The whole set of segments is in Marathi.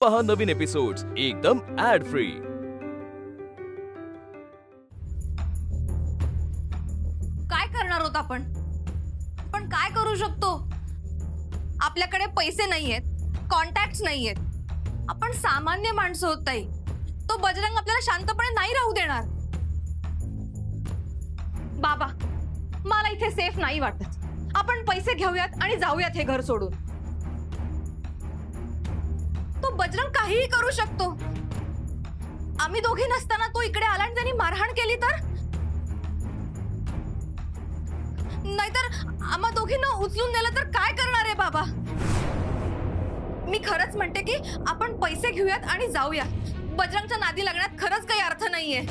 पहा नवीन एपिसोड्स एकदम ऍड फ्री। काय करणार होत आपण? पण काय करू शकतो? आपल्याकडे पैसे नाहीयेत, कॉन्टॅक्ट्स नाहीयेत, आपण सामान्य माणसं होत ताई। तो बजरंग आपल्याला शांतपणे नाही राहू देणार। बाबा, मला इथे सेफ नाही वाटत। आपण पैसे घेऊयात आणि जाऊयात हे घर सोडून। तो बजरंग काहीही करू शकतो। आम्ही दोघे नसताना तो इकडे आला आणि त्यांनी मारहाण केली तर? नाहीतर आम्हा दोघींना उचलून नेलं तर काय करणार आहे बाबा? मी खरंच म्हणते की आपण पैसे घेऊयात आणि जाऊया। बजरंगच्या नादी लागण्यात खरंच काही अर्थ नाहीये।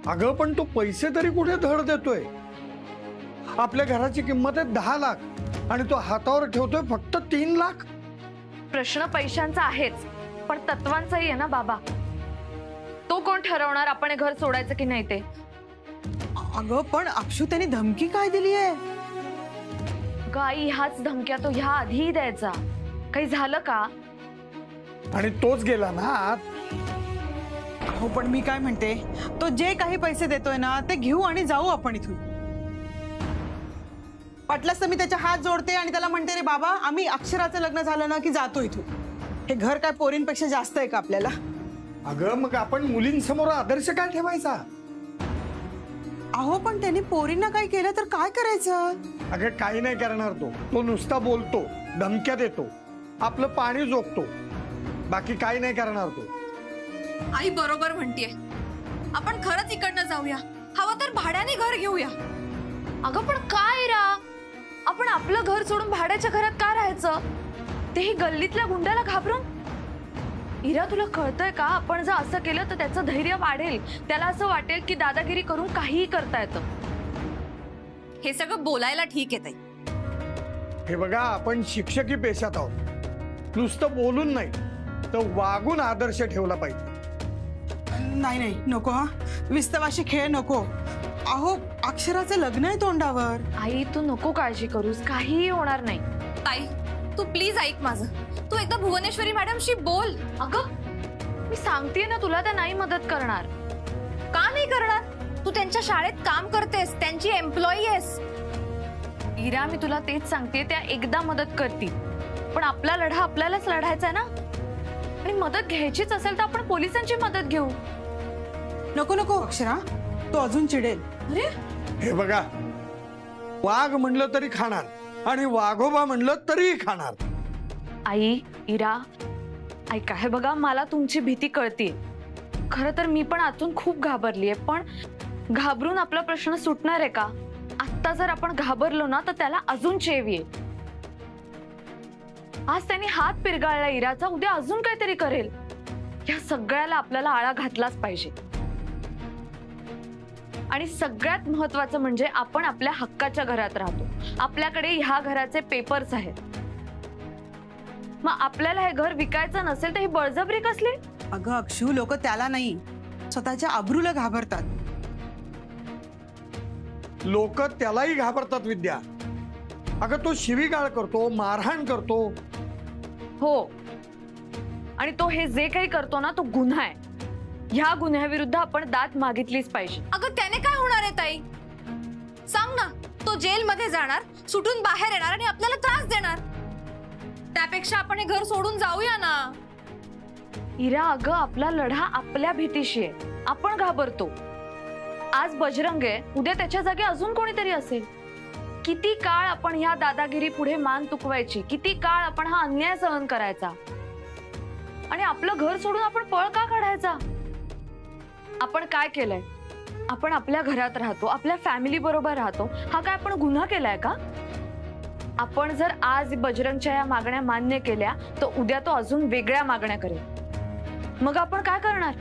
अगं पण तो पैसे तरी कुठे धड देतोय? आपल्या घराची किंमत आहे 10 लाख आणि तो हातावर ठेवतोय फक्त 3 लाख। प्रश्न पैशांचा आहेच, पण तत्वांचाही आहे ना बाबा। तो कोण ठरवणार आपण हे घर सोडायचं की नाही ते? अगं पण अक्षू त्यांनी धमकी काय दिली आहे? गाई ह्याच धमक्या तो ह्या आधीही द्यायचा। काही झालं का? आणि तोच गेला ना आत। हो पण मी काय म्हणते, तो जे काही पैसे देतोय ना ते घेऊ आणि जाऊ आपण इथून। पटलंच तर मी त्याच्या हात जोडते आणि त्याला म्हणते, रे बाबा आम्ही अक्षराचं लग्न झालं ना की जातो इथून। हे घर काय पोरींपेक्षा जास्त आहे का आपल्याला? अगं मग आपण मुलींसमोर आदर्श काय ठेवायचा? अहो पण त्यांनी पोरींना काय केलं तर काय करायचं? अगं काही नाही करणार तो नुसता बोलतो, धमक्या देतो, आपलं पाणी जोगतो, बाकी काही नाही करणार तो। आई बरोबर म्हणतीये, आपण खरंच इकडनं जाऊया। हवं तर भाड्याने घर घेऊया। अगं पण काय रा, आपण आपलं घर सोडून भाड्याच्या घरात का राहायचं? तेही गल्लीतल्या गुंडाला घाबरून? इरा तुला कळतंय का, आपण जर असं केलं तर त्याचं धैर्य वाढेल। त्याला असं वाटेल की दादागिरी करून काहीही करता येतं। हे सगळं बोलायला ठीक आहे ताई। हे बघा आपण शिक्षकी पेशात आहोत, नुसतं बोलून नाही तर वागून आदर्श ठेवला पाहिजे। नाही नाही नको, हा विस्तवाशी खेळ नको। अहो अक्षराचं लग्न आहे तोंडावर। आई तू नको काळजी करूस, काहीही होणार नाही। ताई तू प्लीज ऐक माझं, तू एकदा भुवनेश्वरी मॅडमशी बोल। अगं मी सांगतेय ना तुला, त्या नाही मदत करणार। का नाही करणार? तू त्यांच्या शाळेत काम करतेस, त्यांची एम्प्लॉई आहेस। इरा मी तुला तेच सांगते, त्या एकदा मदत करतील, पण आपला लढा आपल्यालाच लढायचा आहे ना। आणि मदत घ्यायचीच असेल तर आपण पोलिसांची मदत घेऊ। नको नको अक्षरा, तो अजून चिडेल। अरे हे बघा, वाघ म्हणलं तरी खाणार आणि वाघोबा म्हणलं तरी खाणार। आई इरा ऐका, हे बघा मला तुमची भीती कळतीये। खरं तर मी पण आतून खूप घाबरलीये, पण घाबरून आपला प्रश्न सुटणार आहे का? आत्ता जर आपण घाबरलो ना तर त्याला अजून चेव येईल। आज त्यांनी हात पिरगाळला इराचा, उद्या अजून काहीतरी करेल। या सगळ्याला आपल्याला आळा घातलाच पाहिजे। आणि सगळ्यात महत्त्वाचं म्हणजे आपण आपल्या हक्काच्या घरात राहतो, आपल्याकडे ह्या घराचे पेपर्स आहेत। मग आपल्याला हे घर विकायचं नसेल तर ही बळजबरी कसली? अगं अक्षू, लोक त्याला नाही स्वतःच्या अब्रूला घाबरतात। लोक त्यालाही घाबरतात विद्या। अगं तो शिवीगाळ करतो, मारहाण करतो। हो, आणि तो हे जे काही करतो ना तो गुन्हा आहे। ह्या गुन्ह्याविरुद्ध आपण दाद मागितलीच पाहिजे। अगं त्याने काय होणार आहे ताई? सांग ना, तो जेलमध्ये जाणार, सुटून बाहेर येणार आणि आपल्याला त्रास देणार। त्यापेक्षा आपण हे घर सोडून जाऊया ना। इरा अगं आपला लढा आपल्या भीतीशी आहे, आपण घाबरतो। आज बजरंग आहे, उद्या त्याच्या जागी अजून कोणीतरी असेल। किती काळ आपण ह्या दादागिरी पुढे मान तुकवायची? किती काळ आपण हा अन्याय सहन करायचा? आणि आपलं घर सोडून आपण पळ का काढायचा? आपण काय केलंय? आपण आपल्या घरात राहतो, आपल्या फॅमिली बरोबर राहतो। हा काय आपण गुन्हा केलाय का? आपण जर आज बजरंगच्या या मागण्या मान्य केल्या तर उद्या तो अजून वेगळ्या मागण्या करेल। मग आपण काय करणार?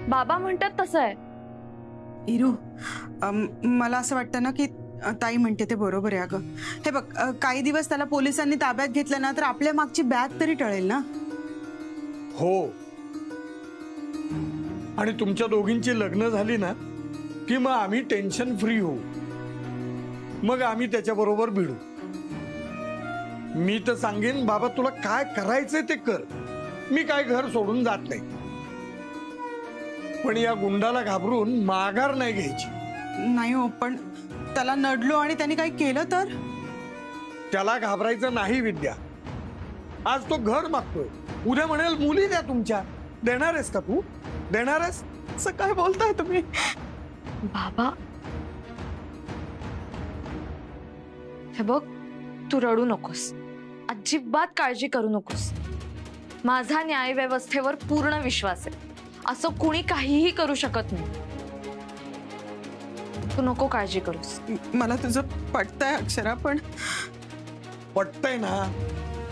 बाबा म्हणतात तसं आहे। इरू, मला असं वाटतं ना की ताई म्हणते ते बरोबर आहे। अगं हे बघ, काही दिवस त्याला पोलिसांनी ताब्यात घेतलं ना तर आपल्या मागची बॅग तरी टळेल ना। हो, आणि तुमच्या दोघींची लग्न झाली ना की मग आम्ही टेन्शन फ्री होऊ, मग आम्ही त्याच्याबरोबर भिडू। मी तर सांगेन बाबा तुला काय करायचंय ते कर, मी काय घर सोडून जात नाही, पण या गुंडाला घाबरून माघार नाही घ्यायची. नाही हो, पण त्याला नडलो आणि त्याने काही केलं तर? त्याला घाबरायचं नाही विद्या. आज तो घर मागतोय, उद्या म्हणेल मुली द्या तुमच्या. देणार आहेस का तू? देणार आहेस? असं काय बोलताय तुम्ही? बाबा हे बघ, तू रडू नकोस, अजिबात काळजी करू नकोस. माझा न्याय व्यवस्थेवर पूर्ण विश्वास आहे. असं कुणी काहीही करू शकत नाही. तू नको काळजी करूस. मला तुझं पटतंय अक्षरा, पण पटतंय ना?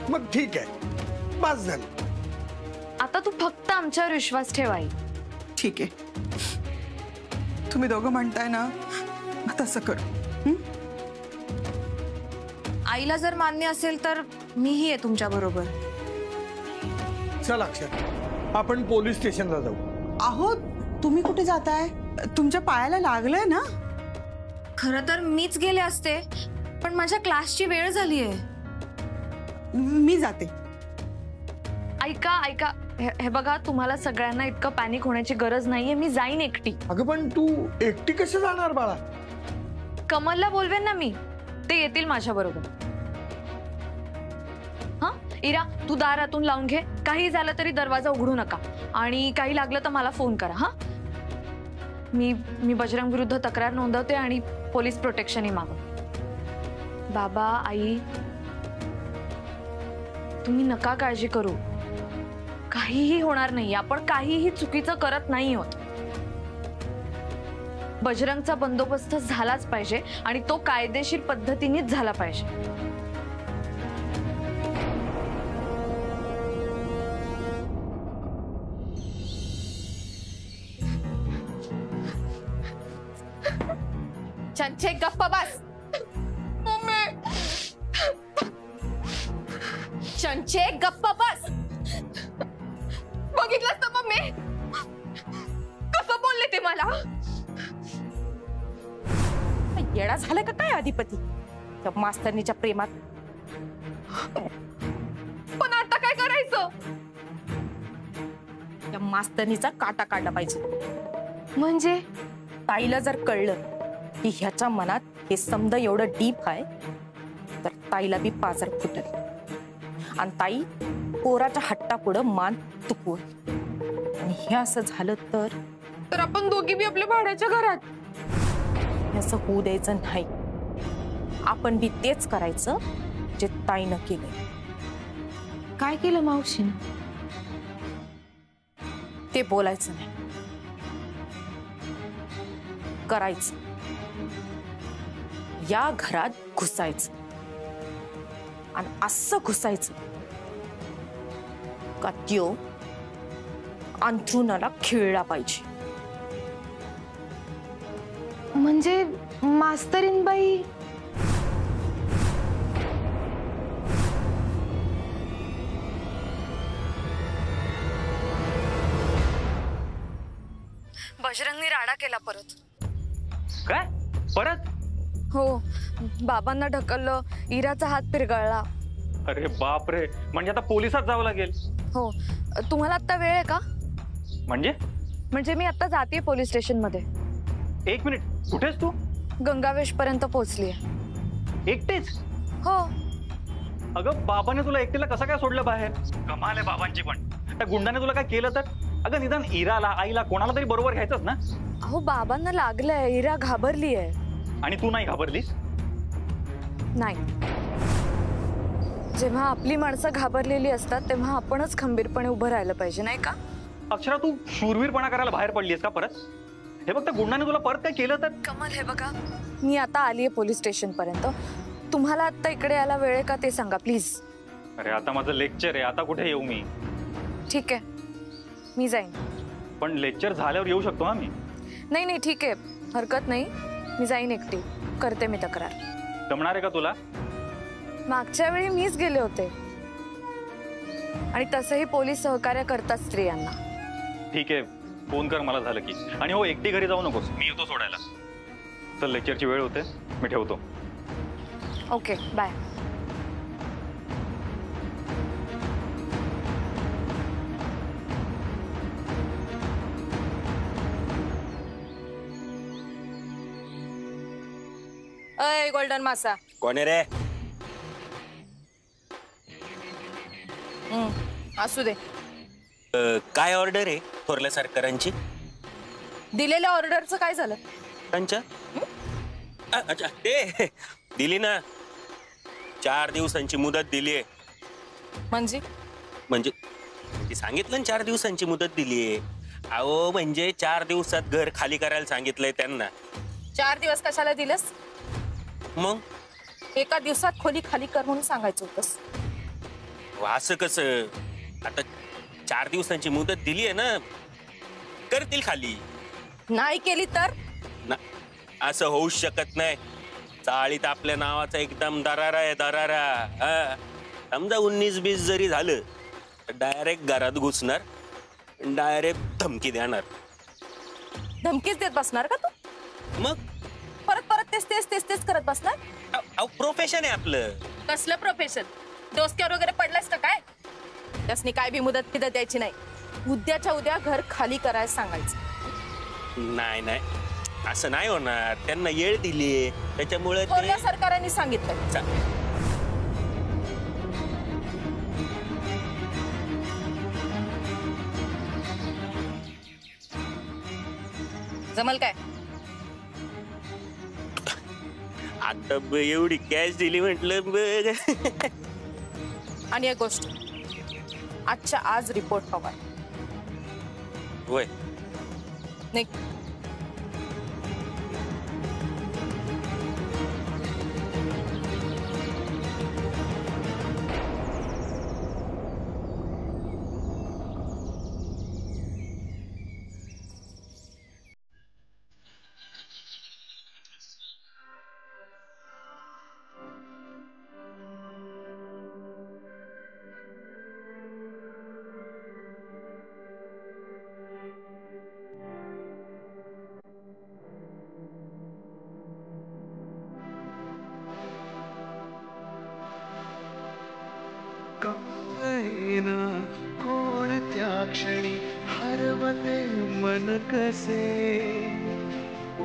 मग ठीक आहे, बस झालं. आता तू फक्त आमच्यावर विश्वास ठेव आई. ठीक आहे, तुम्ही दोघं म्हणताय ना, तसं करू. आईला जर मान्य असेल तर मीही आहे तुमच्या बरोबर. चल अक्षर, आपण पोलीस स्टेशनला जाऊ. अहो, तुम्ही कुठे जाताय? तुमच्या पायाला लागलंय ना? खरं तर मीच गेले असते, पण माझ्या क्लासची वेळ झालीये. मी जाते. ऐका ऐका, हे बघा, तुम्हाला सगळ्यांना इतकं पॅनिक होण्याची गरज नाहीये. मी जाईन एकटी. अगं पण तू एकटी कशी जाणार बाळा? कमलला बोलवेन ना मी, ते येतील माझ्या बरोबर. हा इरा, तू दारातून लावून घे. काही झालं तरी दरवाजा उघडू नका, आणि काही लागलं तर मला फोन करा. हा, मी बजरंग विरुद्ध तक्रार नोंदवते आणि पोलीस प्रोटेक्शनही मागवते. बाबा आई, तुम्ही नका काळजी करू. काहीही होणार नाही. आपण काहीही चुकीचं करत नाही आहोत. बजरंगचा बंदोबस्त झालाच पाहिजे, आणि तो कायदेशीर पद्धतीनेच झाला पाहिजे. चंचे गप्प बस. चंचे गप्प बस. बघितलंस ना मम्मी कसं बोलले ते मला? येडा झालं का काय अधिपती त्या मास्तरनीच्या प्रेमात? पण आता काय करायचं? त्या मास्तरनीचा काटा काढला पाहिजे. म्हणजे ताईला जर कळलं की ह्याच्या मनात हे समज एवढं डीप आहे, तर ताईला बी पाजर फुटल, आणि ताई पोराच्या हट्टापुढं मान तुकवल. आणि हे असं झालं तर आपण दोघी बी आपल्या भाड्याच्या घरात. हे असं होऊ द्यायचं नाही. आपण बी तेच करायचं जे ताईनं केलंय. काय केलं मावशीनं? ते बोलायचं नाही, करायचं. या घरात घुसायचं, आणि असं घुसायचं का त्यो अंथरुणाला खिळला पाहिजे. म्हणजे मास्तरीनबाई बजरंगनी राडा केला परत. काय परत? हो, बाबांना ढकललं, इराचा हात पिरगळला. अरे बाप रे, म्हणजे आता पोलिसात जावं लागेल? हो, तुम्हाला आता वेळ आहे का? म्हणजे मी आता जाते पोलीस स्टेशन मध्ये. एक मिनिट, कुठेस तू? गंगावेश पर्यंत पोहोचलीये. एकटीच? हो. अगं बाबाने तुला एकटीला कसं काय सोडलं बाहेर? कमाल आहे बाबांची. पण त्या गुंडाने तुला काय केलं तर? अगं निदान इराला, आईला, कोणाला तरी बरोबर घ्यायचंच ना. अहो, बाबांना लागलंय. इरा घाबरली आहे. आणि तू नाही घाबरलीस? नाही. जेव्हा आपली माणसं घाबरलेली असतात तेव्हा आपणच खंबीरपणे उभं राहिलं पाहिजे, नाही का? अक्षरा, तू शूरवीरपणा करायला बाहेर पडलीस का परत? हे बघ, त्या गुंडाने तुला परत काय केलं तर? कमल, हे बघा, मी आता आलीये पोलीस स्टेशन पर्यंत. तुम्हाला आता इकडे यायला वेळ आहे का ते सांगा प्लीज. अरे आता माझं लेक्चर आहे, आता कुठे येऊ मी? ठीक आहे, मी जाईन. पण लेक्चर झाल्यावर येऊ शकतो ना मी? नाही, ठीक आहे, हरकत नाही. मी जाईन एकटी. करते मी तक्रार. जमणार आहे का तुला? मागच्या वेळी मीच गेले होते, आणि तसंही पोलीस सहकार्य करतात स्त्रियांना. ठीक आहे, फोन कर मला झालं की. आणि हो, एकटी घरी जाऊ नकोस, मी येतो सोडायला. चल, लेक्चरची वेळ होते, मी ठेवतो. Okay, bye. अय गोल्डन मासा. कोण आहे रे? असू दे. काय ऑर्डर आहे थोरल्या सरकारांची? दिलेल्या ऑर्डरचं काय झालं? त्यांच्या अच्छा ते दिली ना, 4 दिवसांची मुदत दिली आहे. म्हणजे ती सांगितलं ना 4 दिवसांची मुदत दिली आहे. अहो म्हणजे 4 दिवसात घर खाली करायला सांगितलंय त्यांना. 4 दिवस कशाला दिलंस? मग 1 दिवसात खोली खाली कर म्हणून सांगायचं होतंस. असं कसं? आता 4 दिवसांची मुदत दिली आहे ना, करतील खाली. नाही केली तर? असं होऊच शकत नाही. चाळीत आपल्या नावाचा एकदम दरारा आहे, दरारा. हा समजा 19-20 जरी झालं तर डायरेक्ट घरात घुसणार, डायरेक्ट धमकी देणार. धमकीच देत बसणार का तू? मग परत परत तेच करत बसणार? प्रोफेशन आहे आपलं. कसलं प्रोफेशन? डोसक्यावर वगैरे पडलायस का काय? त्यासनी काय बी मुदत द्यायची नाही. उद्याच्या उद्या घर खाली करायला सांगायचं. नाही असं नाही होणार. त्यांना येळ दिली त्याच्यामुळे थोरल्या सरकारांनी सांगितलं. जमल काय? आता एवढी कॅश दिली म्हटलं. आणि एक गोष्ट, आजच्या आज रिपोर्ट हवाय. होय नाही कोणत्या क्षणी हरवते मन कसे,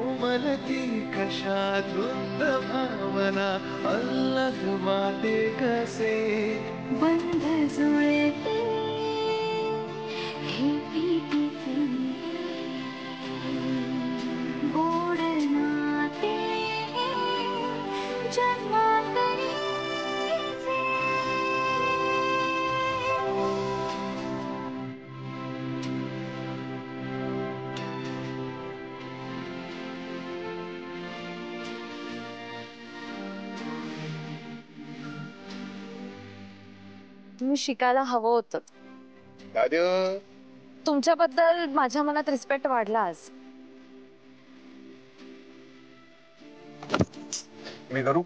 उमलती कशा धुंद भावना अल्लग वाटे कसे. बंध जुळते हे प्रीतीचे गोड नाते जन्मांतरीचे. तुम्ही शिकायला हवं होतं. तुमच्याबद्दल माझ्या मनात रिस्पेक्ट वाढला आज. मी करू?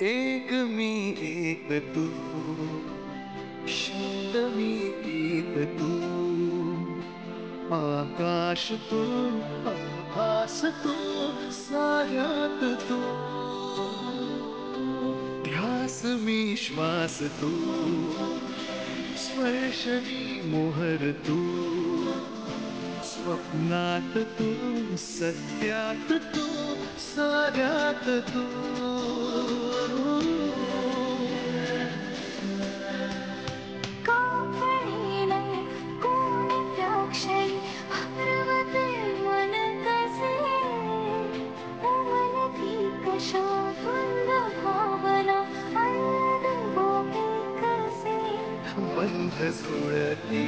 एक मी एक तू, शब्द मी गीत तू, आकाश तू आभास तू, साऱ्यात तू, ध्यास मी श्वास तू, स्पर्श मी मोहर तू, स्वप्नात तू, सत्यात तू, साऱ्यात तू. बंध जुळती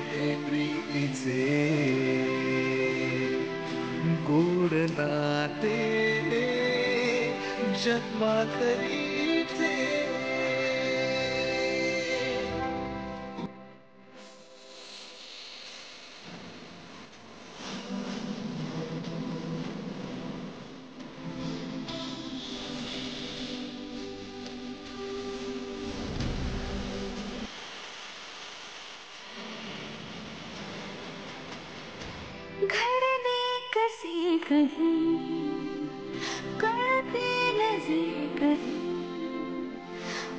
हे प्रीतीचे गोड नाते जन्मांतरीचे. घडले कसे कहीं कळते नजे कहीं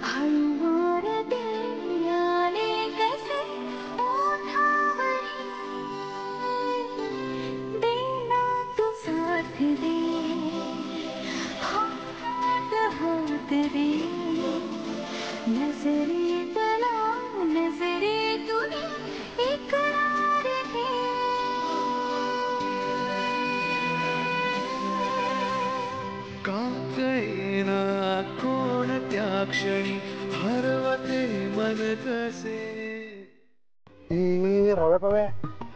हळूवार दिल आले कहीं. साथ दे, हाथ हाथ दे, नजरे बना नजरे तूने इकरार दे. का येना कोणत्या क्षणी हरवते मन कसे. रव्या पव्या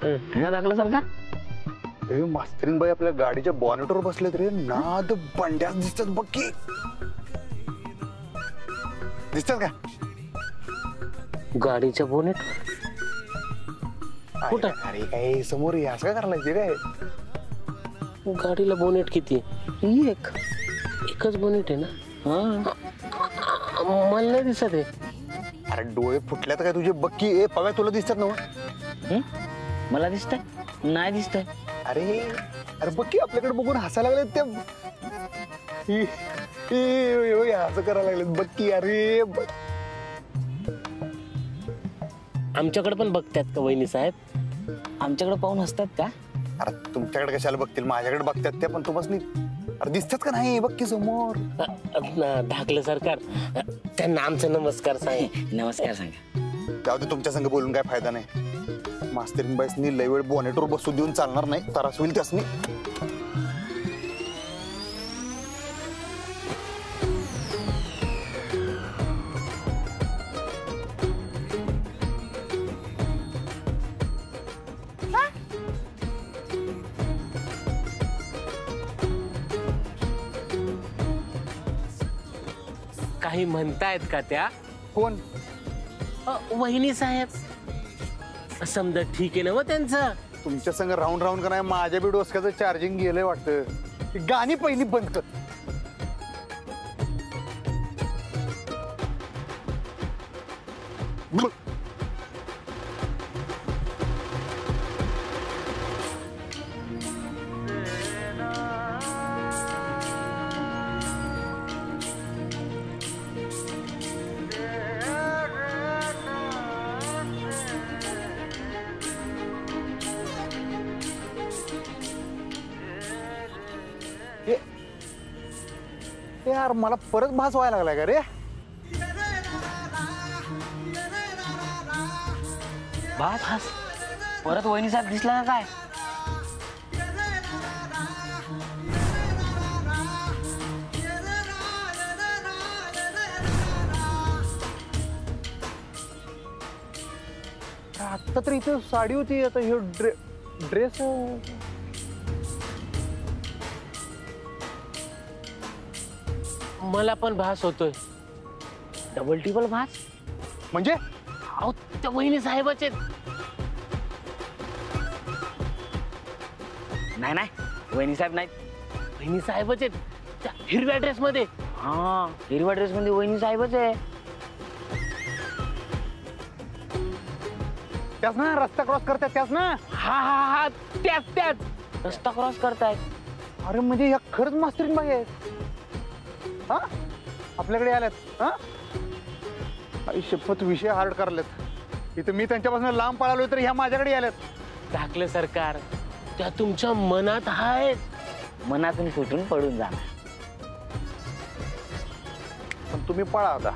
काय लागलं सर का? मास्तरीन बाई आपल्या गाडीच्या बॉनेटवर बसलेत रे. नाद बंड्याच दिसतात बघ की. दिसतात का गाडीच्या बोनेट कुठं? अरे काय समोर हे असं काय करायला काय. गाडीला बोनेट किती? एकच बोनेट आहे ना. मला नाही दिसत आहे. अरे डोळे फुटल्यात काय तुझे बघ की. ए पव्या तुला दिसतात ना. मला दिसतंय? नाही दिसतंय. अरे अरे बघ की आपल्याकडे बघून हसायला लागलेत ते. असं करायला लागलेत बघ की. अरे आमच्याकडे पण बघतात का वहिनी साहेब? आमच्याकडे पाहून हसतात का? अरे तुमच्याकडे कशाला बघतील, माझ्याकडे बघतात ते. पण तू बस नाही. अरे दिसतात का नाही बघ की समोर. ढाकलं सरकार, त्यांना आमचा नमस्कार सांग. नमस्कार सांगा. जाऊ दे, तुमच्या संग बोलून काय फायदा नाही. मास्तरीन बाईसनी लय वेळ बॉनेटवर बसू देऊन चालणार नाही. त्रास होईल त्यासनी. काही म्हणतायत का त्या? कोण? वहिनी साहेब. समजा ठीक आहे ना मग त्यांचं. तुमच्या संग राऊंड राऊंड का नाही, माझ्या बी डोसक्याचं चार्जिंग गेलंय वाटतं. गाणी पहिली बंद कर. यार मला परत भास व्हायला लागलाय का रे. भास परत वहिनी साहेब दिसला ना काय? आता तर इथे साडी होती, आता हे ड्रेस. मला पण भास होतोय. डबल टिबल भास म्हणजे. अहो त्या वहिनी साहेबाच आहेत. नाही नाही वहिनी साहेब नाहीत. वहिनी साहेबच आहेत त्या हिरव्या ड्रेस मध्ये. हा हिरव्या ड्रेस मध्ये वहिनी साहेबच आहे. त्याच ना रस्ता क्रॉस करतात त्याच ना. हा हा हा त्याच रस्ता क्रॉस करतायत. अरे म्हणजे या खरंच मास्तरीन बाई आहेत. हा आपल्याकडे आल्यात. हा आई शपथ विषय हार्ड करलेत. इथं मी त्यांच्यापासून लांब पळालोय तर ह्या माझ्याकडे आल्यात. टाकलं सरकार, त्या तुमच्या मनात आहेत. मनातून फुटून पडून जाणार. पण तुम्ही पळा आता.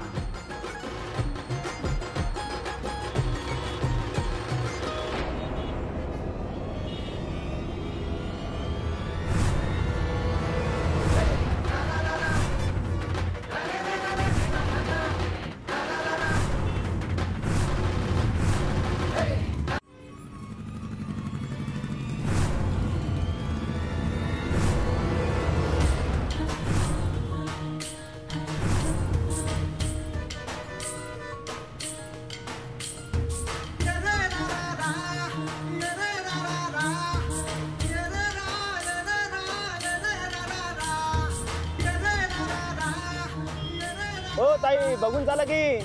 हो ताई, बघून चाला की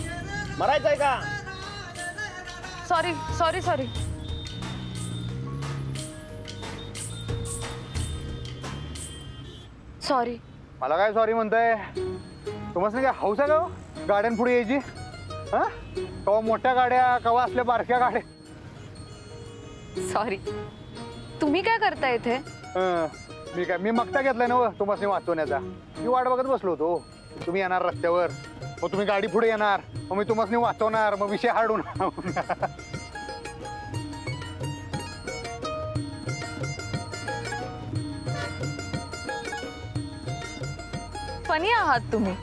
मरायचंय का? Sorry sorry sorry. सॉरी. मला काय सॉरी म्हणताय? तुम्हाला काय हौस आहे का गाड्यांपुढे यायची? हा कवा मोठ्या गाड्या कवा असल्या बारक्या गाड्या. सॉरी. तुम्ही काय करता इथे? मी मगता घेतलाय ना तुम्हाला वाचवण्याचा. मी वाट बघत बसलो होतो. तुम्ही येणार रस्त्यावर, मग तुम्ही गाडी पुढे येणार, मग मी तुम्हाला वाचवणार, मग विषय हार्ड होणार. फनी आहात तुम्ही.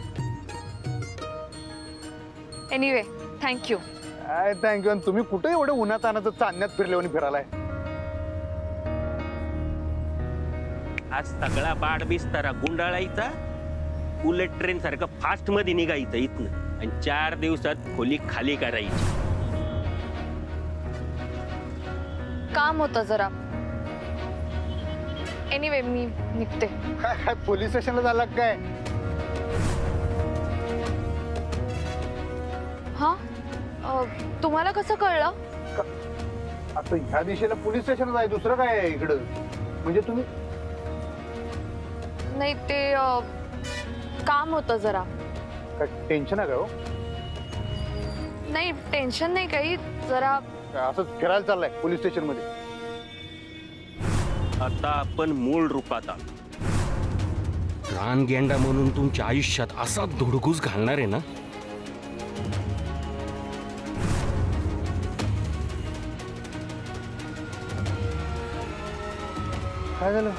Anyway thank you. थँक्यू. तुम्ही कुठे एवढे उन्हात आणत चांदण्यात फिरले आणि फिरायलाय? आज सगळा बाड बिस्तारा गुंडाळायचा, बुलेट ट्रेन सारखं फास्ट मध्ये निघायचं इथनं आणि 4 दिवसात खोली खाली करायची. काम होतं जरा. एनिवे मी निघते. काय पोलीस स्टेशनला झाला काय? हा तुम्हाला कसं कळलं? आता ह्या दिशेला पोलीस स्टेशन आहे, दुसरं काय आहे इकडं? म्हणजे तुम्ही नाही ते काम होतं जरा. काय टेन्शन आहे का हो? नाही टेन्शन नाही काही, जरा असंच फिरायला चाललंय पोलीस स्टेशन मध्ये. आता आपण मूळ रूपात आलो. रानगेंडा म्हणून तुमच्या आयुष्यात असा धुडगूस घालणार आहे ना. काय झालं?